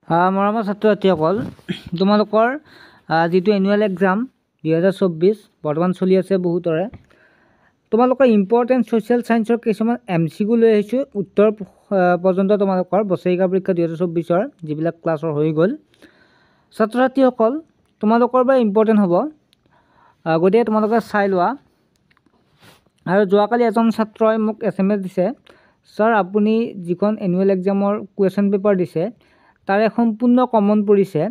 মৰমৰ ছাত্ৰ ছাত্ৰীসকল, তোমালোকৰ যিটো এনুৱেল এক্সাম 2024 বৰ্তমান চলি আছে বহুতৰে, তোমালোকৰ ইম্পৰ্টেণ্ট ছ'চিয়েল ছায়েন্সৰ কিছুমান MCQ লৈ আহিছোঁ। উত্তৰ পৰ্যন্ত তোমালোকৰ বছৰেকীয়া পৰীক্ষা 2024ৰ যিবিলাক ক্লাছৰ হৈ গ'ল, ছাত্ৰ ছাত্ৰীসকল তোমালোকৰ বাবে ইম্পৰ্টেণ্ট হ'ব, গতিকে তোমালোকে চাই লোৱা। আৰু যোৱাকালি এজন ছাত্ৰই মোক SMS দিছে, ছাৰ আপুনি যিখন এনুৱেল এক্সামৰ কুৱেশ্যন পেপাৰ দিছে তাৰে সম্পূৰ্ণ কমন পৰিছে,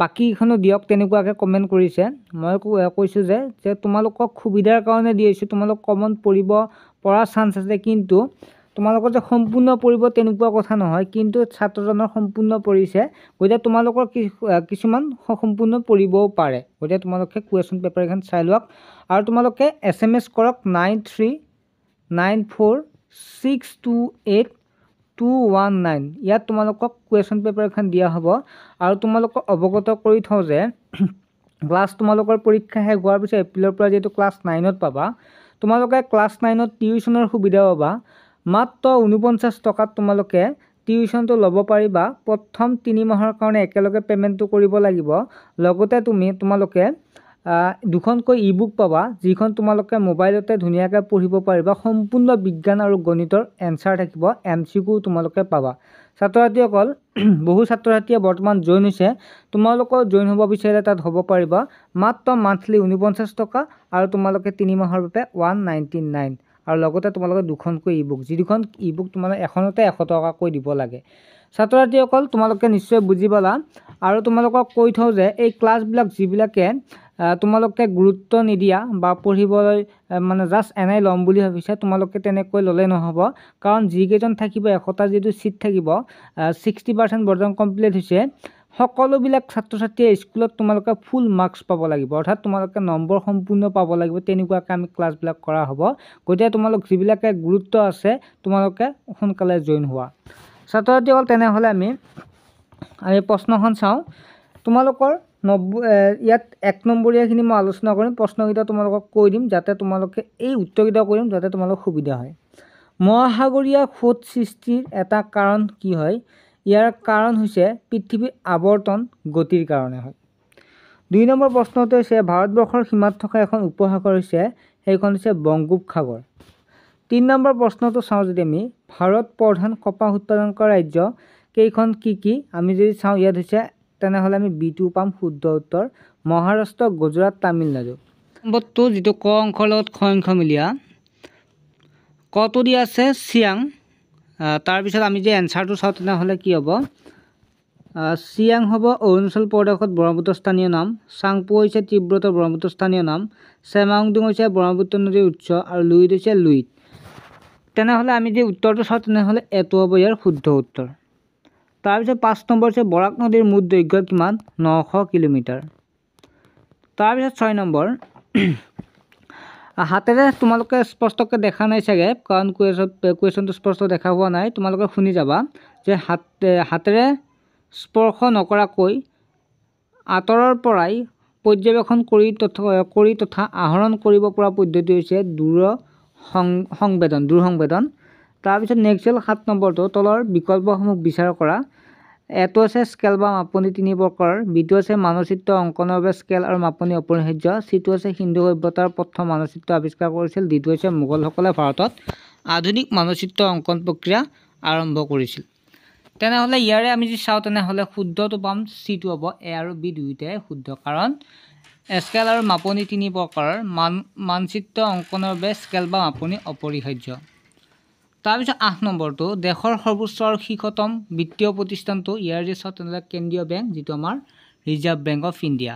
বাকীখনো দিয়ক, তেনেকুৱাকৈ কমেণ্ট কৰিছে। মই কৈছোঁ যে তোমালোকক সুবিধাৰ কাৰণে দি আহিছোঁ, তোমালোক কমন পৰাৰ চান্স আছে, কিন্তু তোমালোকৰ যে সম্পূৰ্ণ পৰিব তেনেকুৱা কথা নহয়, কিন্তু ছাত্ৰজনৰ সম্পূৰ্ণ পৰিছে, গতিকে তোমালোকৰ কিছুমান সম্পূৰ্ণ পৰিবও পাৰে। গতিকে তোমালোকে কুৱেশ্যন পেপাৰখন চাই লওক আৰু তোমালোকে SMS কৰক 9394628219। ইয়াত তোমালোকক কুৱেশ্যন পেপাৰখন দিয়া হ'ব। আৰু তোমালোকক অৱগত কৰি থওঁ যে ক্লাছ তোমালোকৰ পৰীক্ষা শেষ হোৱাৰ পিছত এপ্ৰিলৰ পৰা যিহেতু ক্লাছ 9ত পাবা, তোমালোকে ক্লাছ 9ত টিউশ্যনৰ সুবিধা পাবা। মাত্ৰ 49 টকাত তোমালোকে টিউশ্যনটো ল'ব পাৰিবা। প্ৰথম 3 মাহৰ কাৰণে একেলগে পে'মেণ্টটো কৰিব লাগিব। লগতে তোমালোকে দুখনকৈ ইবুক পাবা, যিখন তোমালোকে মোবাইলতে ধুনীয়াকৈ পঢ়িব পাৰিবা। সম্পূৰ্ণ বিজ্ঞান আৰু গণিতৰ এনচাৰ থাকিব, MCQ তোমালোকে পাবা। ছাত্ৰ ছাত্ৰীসকল, বহু ছাত্ৰ ছাত্ৰীয়ে বৰ্তমান জইন হৈছে, তোমালোকৰ জইন হ'ব বিচাৰিলে তাত হ'ব পাৰিবা। মাত্ৰ মান্থলি 49 টকা আৰু তোমালোকে 3 মাহৰ বাবে 199। আৰু লগতে তোমালোকে দুখনকৈ ইবুক, যি দুখন ইবুক তোমালোকে এখনতে 100 টকাকৈ দিব লাগে। ছাত্ৰ ছাত্ৰীসকল তোমালোকে নিশ্চয় বুজি পালা। আৰু তোমালোকক কৈ থওঁ যে এই ক্লাছবিলাক যিবিলাকে তোমালোকে গুৰুত্ব নিদিয়া বা পঢ়িবলৈ জাষ্ট এনেই ল'ম বুলি ভাবিছে, তোমালোকে তেনেকৈ ল'লে নহ'ব। কাৰণ যিকেইজন থাকিব, 100টা যিটো ছিট থাকিব, 60% বৰ্তমান কমপ্লিট হৈছে। সকলোবিলাক ছাত্ৰ ছাত্ৰীয়ে স্কুলত তোমালোকে ফুল মাৰ্কছ পাব লাগিব, অৰ্থাৎ তোমালোকে নম্বৰ সম্পূৰ্ণ পাব লাগিব। তেনেকুৱাকৈ আমি ক্লাছবিলাক কৰা হ'ব। গতিকে তোমালোক যিবিলাকে গুৰুত্ব আছে তোমালোকে সোনকালে জইন হোৱা। ছাত্ৰ ছাত্ৰীসকল, তেনেহ'লে আমি প্ৰশ্নখন চাওঁ। তোমালোকৰ ইয়াত 1 নম্বৰীয়াখিনি মই আলোচনা কৰিম, প্ৰশ্নকেইটা তোমালোকক কৈ দিম, যাতে তোমালোকে এই উত্তৰকেইটা কৰিম যাতে তোমালোকৰ সুবিধা হয়। মহাসাগৰীয় সোঁত সৃষ্টিৰ এটা কাৰণ কি হয়? ইয়াৰ কাৰণ হৈছে পৃথিৱীৰ আৱৰ্তন গতিৰ কাৰণে হয়। 2 নম্বৰ প্ৰশ্নটো হৈছে ভাৰতবৰ্ষৰ সীমাত থকা এখন উপসাগৰ হৈছে, সেইখন হৈছে বংগোপসাগৰ। 3 নম্বৰ প্ৰশ্নটো চাওঁ যদি আমি, ভাৰত প্ৰধান কপাহ উৎপাদন কৰা ৰাজ্য কেইখন কি? আমি যদি চাওঁ ইয়াত হৈছে, তেনেহ'লে আমি B2 পাম শুদ্ধ উত্তৰ, মহাৰাষ্ট্ৰ, গুজৰাট, তামিলনাডু। নম্বৰটো যিটো ক অংশৰ লগত খ অংশ মিলিয়া, কটো দিয়া আছে চিয়াং। তাৰপিছত আমি যে এনচাৰটো চাওঁ তেনেহ'লে কি হ'ব? চিয়াং হ'ব অৰুণাচল প্ৰদেশত ব্ৰহ্মপুত্ৰ স্থানীয় নাম, চাংপো হৈছে তীব্ৰতৰ ব্ৰহ্মপুত্ৰ স্থানীয় নাম, চেমাংডুং হৈছে ব্ৰহ্মপুত্ৰ নদীৰ উৎস, আৰু লুইত হৈছে লুইত। তেনেহ'লে আমি যে উত্তৰটো চাওঁ তেনেহ'লে এইটো হ'ব ইয়াৰ শুদ্ধ উত্তৰ। তাৰপিছত 5 নম্বৰ হৈছে বৰাক নদীৰ মুঠ দৈৰ্ঘ্য কিমান? 900 কিলোমিটাৰ। তাৰপিছত 6 নম্বৰ, হাতেৰে তোমালোকে স্পষ্টকৈ দেখা নাই চাগে, কাৰণ কুৱেশ্যনটো স্পষ্ট দেখা হোৱা নাই। তোমালোকে শুনি যাবা যে হাতেৰে স্পৰ্শ নকৰাকৈ আঁতৰৰ পৰাই পৰ্যবেক্ষণ কৰি তথা আহৰণ কৰিব পৰা পদ্ধতি হৈছে দূৰ সংবেদন। তাৰপিছত নেক্সট হ'ল 7 নম্বৰটো, তলৰ বিকল্পসমূহ বিচাৰ কৰা। এটো আছে স্কেল বা মাপনি 3 প্ৰকাৰৰ, বিটো আছে মানচিত্ৰ অংকনৰ বাবে স্কেল আৰু মাপনি অপৰিহাৰ্য, চিটো আছে সিন্ধু সভ্যতাৰ প্ৰথম মানচিত্ৰ আৱিষ্কাৰ কৰিছিল, ডিটো হৈছে মোগলসকলে ভাৰতত আধুনিক মানচিত্ৰ অংকন প্ৰক্ৰিয়া আৰম্ভ কৰিছিল। তেনেহ'লে ইয়াৰে আমি যদি চাওঁ তেনেহ'লে শুদ্ধটো পাম, চিটো হ'ব। এ আৰু বি দুয়োটাই শুদ্ধ, কাৰণ স্কেল আৰু মাপনি 3 প্ৰকাৰৰ, মানচিত্ৰ অংকনৰ বাবে স্কেল বা মাপনি অপৰিহাৰ্য। তাৰপিছত 8 নম্বৰটো, দেশৰ সৰ্বোচ্চ আৰু শীৰ্ষতম বিত্তীয় প্ৰতিষ্ঠানটো, ইয়াৰ যদি চাওঁ তেনেহ'লে কেন্দ্ৰীয় বেংক, যিটো আমাৰ ৰিজাৰ্ভ বেংক অফ ইণ্ডিয়া।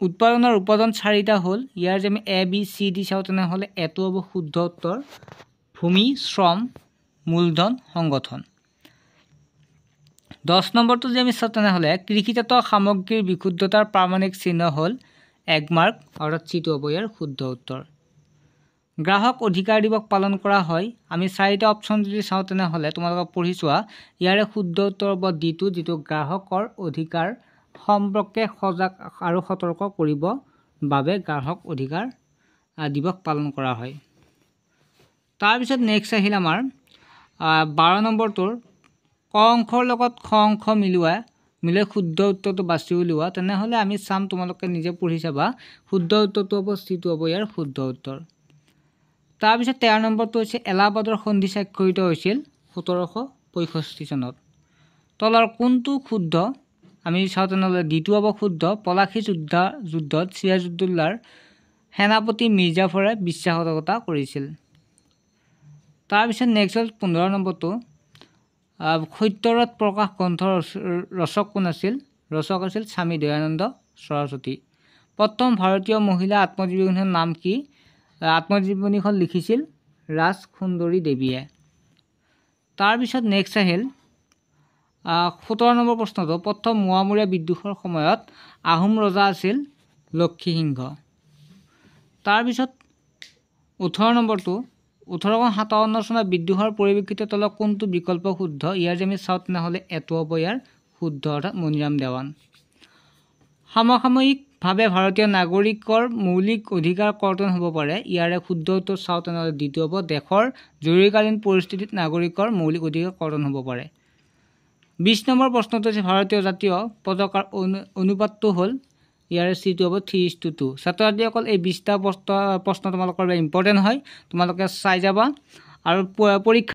উৎপাদনৰ উপাদান 4টা হ'ল, ইয়াৰ যদি আমি ABCD চাওঁ তেনেহ'লে এইটো হ'ব শুদ্ধ উত্তৰ, ভূমি, শ্ৰম, মূলধন, সংগঠন। 10 নম্বৰটো যদি আমি চাওঁ তেনেহ'লে কৃষিজাত সামগ্ৰীৰ বিশুদ্ধতাৰ প্ৰামাণিক চিহ্ন হ'ল এগমাৰ্ক, অৰ্থাৎ চিটো হ'ব ইয়াৰ শুদ্ধ উত্তৰ। গ্ৰাহক অধিকাৰ দিৱস পালন কৰা হয়, আমি 4টা অপশ্যন যদি চাওঁ তেনেহ'লে তোমালোকক পঢ়ি চোৱা, ইয়াৰে শুদ্ধ উত্তৰ হ'ব ডিটো, যিটো গ্ৰাহকৰ অধিকাৰ সম্পৰ্কে সজাগ আৰু সতৰ্ক কৰিব বাবে গ্ৰাহক অধিকাৰ দিৱস পালন কৰা হয়। তাৰপিছত নেক্সট আহিল আমাৰ 12 নম্বৰটোৰ ক অংশৰ লগত খ অংশ মিলাই শুদ্ধ উত্তৰটো বাছি উলিওৱা তেনেহ'লে আমি চাম তোমালোকে নিজে পঢ়ি চাবা শুদ্ধ উত্তৰটো হ'ব চিটো হ'ব ইয়াৰ শুদ্ধ উত্তৰ। তাৰপিছত 13 নম্বৰটো হৈছে এলাহাবাদৰ সন্ধি স্বাক্ষৰিত হৈছিল 1765 চনত। তলৰ কোনটো শুদ্ধ আমি চাওঁ তেনেহ'লে ডিটো হ'ব শুদ্ধ। পলাশী যুদ্ধত চিৰাজউদ্দৌলাৰ সেনাপতি মিৰ্জাফৰে বিশ্বাসঘাতকতা কৰিছিল। তাৰপিছত নেক্সট হ'ল 15 নম্বৰটো সত্যৰথ প্ৰকাশ গ্ৰন্থৰ ৰচক কোন আছিল? ৰচক আছিল স্বামী দয়ানন্দ সৰস্বতী। প্ৰথম ভাৰতীয় মহিলা আত্মজীৱনীৰ নাম কি? আত্মজীৱনীখন লিখিছিল ৰাজসুন্দৰী দেৱীয়ে। তাৰপিছত নেক্সট আহিল 17 নম্বৰ প্ৰশ্নটো প্ৰথম মোৱামৰীয়া বিদ্ৰোহৰ সময়ত আহোম ৰজা আছিল লক্ষীসিংহ। তাৰপিছত 18 নম্বৰটো 1857 চনত বিদ্ৰোহৰ পৰিপ্ৰেক্ষিতত তলত কোনটো বিকল্প শুদ্ধ? ইয়াৰ যে আমি চাওঁ তেনেহ'লে এইটো হ'ব ইয়াৰ শুদ্ধ অৰ্থাৎ মণিৰাম দেৱান। সমসাময়িকভাৱে ভাৰতীয় নাগৰিকৰ মৌলিক অধিকাৰ কৰ্তন হ'ব পাৰে। ইয়াৰে শুদ্ধ উত্তৰ চাওঁ তেনেহ'লে দ্বিতীয় হ'ব দেশৰ জৰুৰীকালীন পৰিস্থিতিত নাগৰিকৰ মৌলিক অধিকাৰ কৰ্তন হ'ব পাৰে। 20 নম্বৰ প্ৰশ্নটো হৈছে ভাৰতীয় জাতীয় পতাকাৰ অনুপাতটো হ'ল ইয়াৰে চিটো হ'ব 3:2। ছাত্ৰ ছাত্ৰীসকল এই 20টা প্ৰশ্ন তোমালোকৰ ইম্পৰ্টেণ্ট হয়, তোমালোকে চাই যাবা আৰু পৰীক্ষা